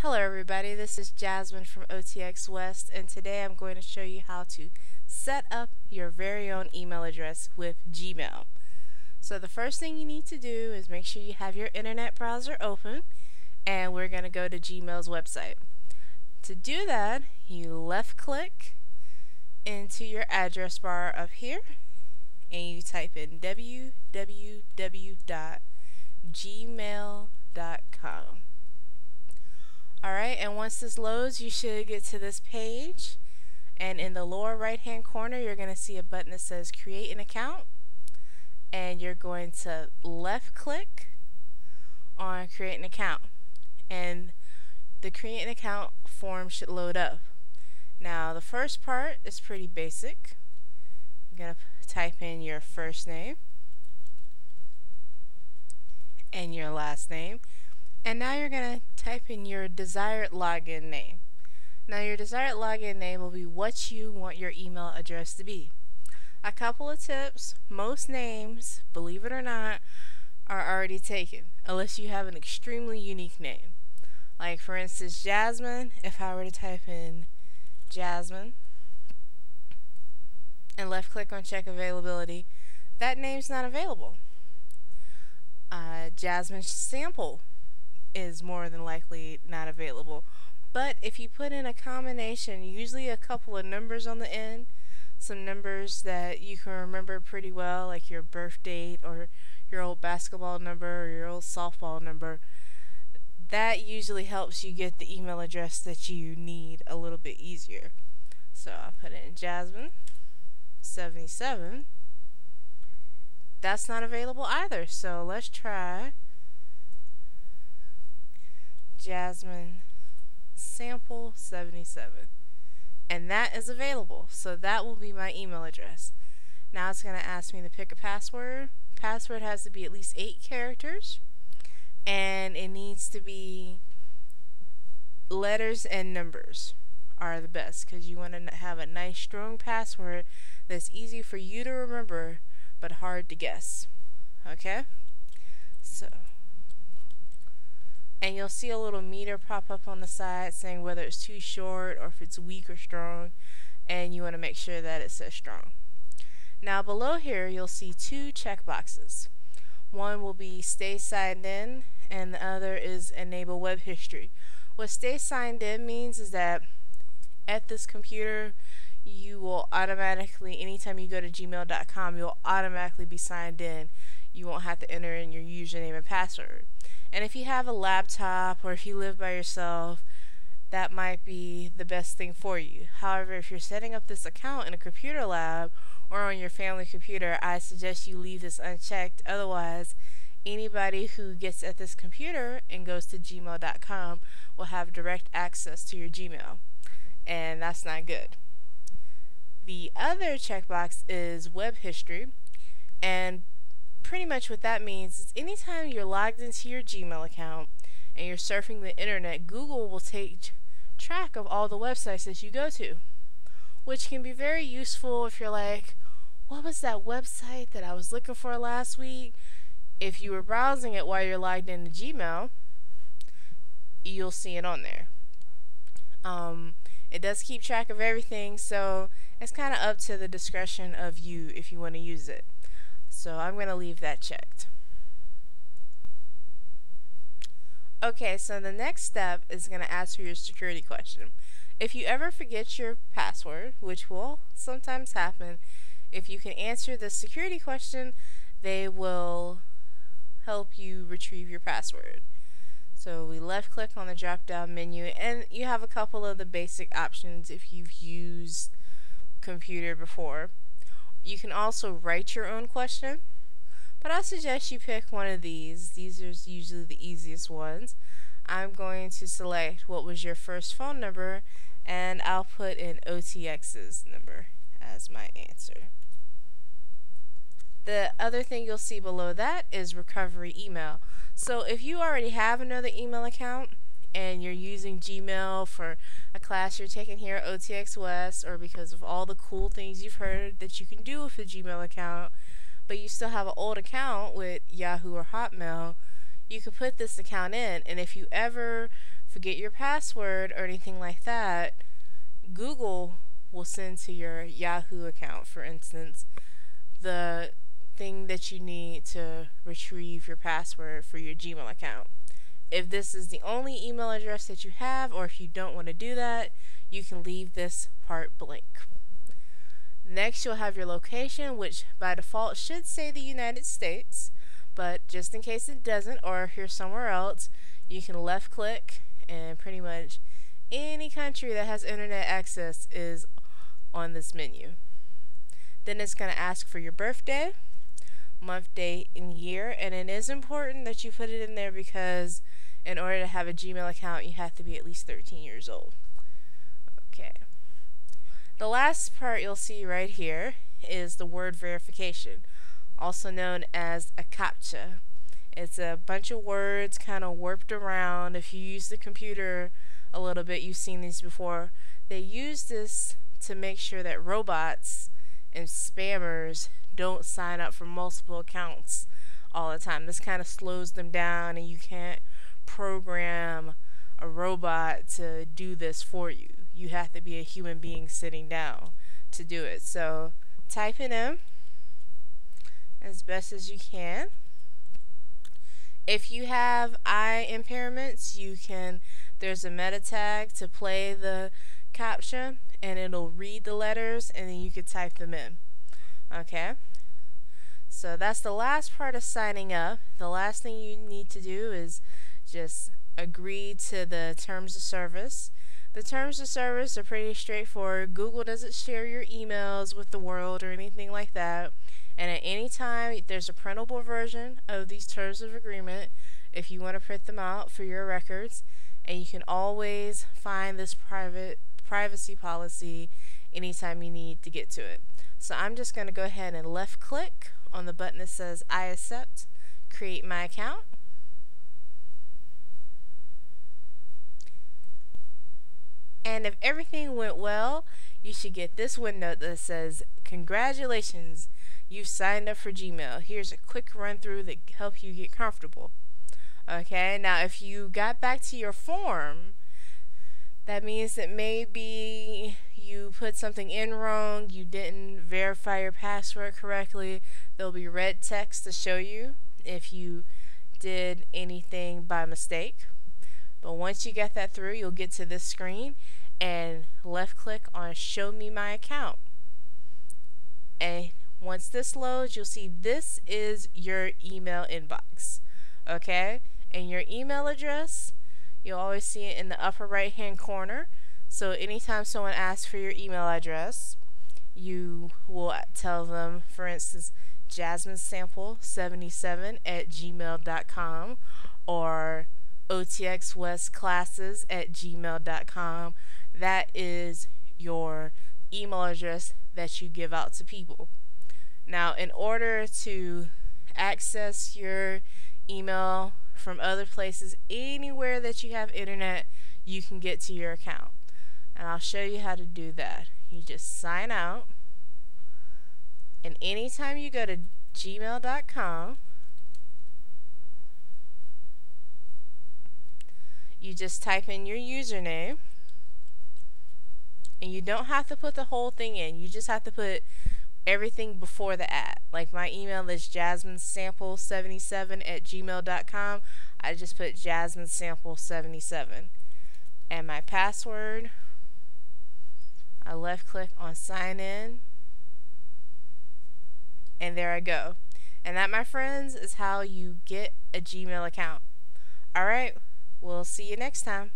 Hello everybody, this is Jasmine from OTX West, and today I'm going to show you how to set up your very own email address with Gmail. So the first thing you need to do is make sure you have your internet browser open, and we're going to go to Gmail's website. To do that, you left click into your address bar up here and you type in www.gmail.com. Alright, and once this loads, you should get to this page, and in the lower right hand corner you're going to see a button that says create an account, and you're going to left click on create an account, and the create an account form should load up. Now the first part is pretty basic. You're going to type in your first name and your last name. And now you're going to type in your desired login name. Now your desired login name will be what you want your email address to be. A couple of tips: most names, believe it or not, are already taken, unless you have an extremely unique name. Like for instance, Jasmine, if I were to type in Jasmine and left click on check availability, that name's not available. Jasmine Sample is more than likely not available. But if you put in a combination, usually a couple of numbers on the end, some numbers that you can remember pretty well, like your birth date or your old basketball number or your old softball number, that usually helps you get the email address that you need a little bit easier. So I'll put in Jasmine 77. That's not available either, so let's try Jasmine Sample 77, and that is available, so that will be my email address. Now it's going to ask me to pick a password. Password has to be at least 8 characters, and it needs to be letters and numbers are the best, because you want to have a nice strong password that's easy for you to remember but hard to guess. Okay, so, and you'll see a little meter pop up on the side saying whether it's too short or if it's weak or strong, and you want to make sure that it says strong. Now below here you'll see 2 check boxes. One will be stay signed in, and the other is enable web history. What stay signed in means is that at this computer you will automatically, anytime you go to gmail.com, you'll automatically be signed in. You won't have to enter in your username and password. And if you have a laptop or if you live by yourself, that might be the best thing for you. However, if you're setting up this account in a computer lab or on your family computer, I suggest you leave this unchecked. Otherwise, anybody who gets at this computer and goes to gmail.com will have direct access to your Gmail, and that's not good. The other checkbox is web history, and pretty much what that means is anytime you're logged into your Gmail account and you're surfing the internet, Google will take track of all the websites that you go to, which can be very useful if you're like, what was that website that I was looking for last week? If you were browsing it while you're logged into Gmail, you'll see it on there. It does keep track of everything, so it's kind of up to the discretion of you if you want to use it. So I'm going to leave that checked. Okay, so the next step is going to ask for your security question. If you ever forget your password, which will sometimes happen, if you can answer the security question, they will help you retrieve your password. So we left click on the drop down menu, and you have a couple of the basic options if you've used computer before. You can also write your own question, but I suggest you pick one of these. These are usually the easiest ones. I'm going to select what was your first phone number, and I'll put in OTX's number as my answer. The other thing you'll see below that is recovery email. So if you already have another email account and you're using Gmail for a class you're taking here at OTX West, or because of all the cool things you've heard that you can do with a Gmail account, but you still have an old account with Yahoo or Hotmail, you can put this account in, and if you ever forget your password or anything like that, Google will send to your Yahoo account, for instance, the thing that you need to retrieve your password for your Gmail account. If this is the only email address that you have, or if you don't want to do that, you can leave this part blank. Next, you'll have your location, which by default should say the United States, but just in case it doesn't, or if you're somewhere else, you can left click, and pretty much any country that has internet access is on this menu. Then it's going to ask for your birthday, month, date, and year, and it is important that you put it in there because in order to have a Gmail account, you have to be at least 13 years old. Okay. The last part you'll see right here is the word verification, also known as a CAPTCHA. It's a bunch of words kind of warped around. If you use the computer a little bit, you've seen these before. They use this to make sure that robots and spammers don't sign up for multiple accounts all the time. This kind of slows them down, and you can't program a robot to do this for you. You have to be a human being sitting down to do it. So type it in as best as you can. If you have eye impairments, there's a meta tag to play the CAPTCHA, and it'll read the letters, and then you can type them in. Okay? So that's the last part of signing up. The last thing you need to do is just agree to the terms of service. The terms of service are pretty straightforward. Google doesn't share your emails with the world or anything like that. And at any time, there's a printable version of these terms of agreement if you want to print them out for your records. And you can always find this privacy policy anytime you need to get to it. So I'm just going to go ahead and left click on the button that says I accept, create my account. And if everything went well, you should get this window that says, congratulations, you've signed up for Gmail. Here's a quick run through that helps you get comfortable. Okay, now if you got back to your form, that means that maybe you put something in wrong, you didn't verify your password correctly. There'll be red text to show you if you did anything by mistake. But once you get that through, you'll get to this screen and left click on show me my account. And once this loads, you'll see this is your email inbox. Okay? And your email address, you'll always see it in the upper right hand corner. So anytime someone asks for your email address, you will tell them, for instance, jasminesample77@gmail.com or otxwestclasses@gmail.com. That is your email address that you give out to people. Now, in order to access your email from other places, anywhere that you have internet, you can get to your account. And I'll show you how to do that. You just sign out, and anytime you go to gmail.com, you just type in your username, and you don't have to put the whole thing in. You just have to put everything before the @ like my email is jasminesample77@gmail.com. I just put jasminesample77, and my password, I left click on sign in, and there I go. And that, my friends, is how you get a Gmail account. Alright, we'll see you next time.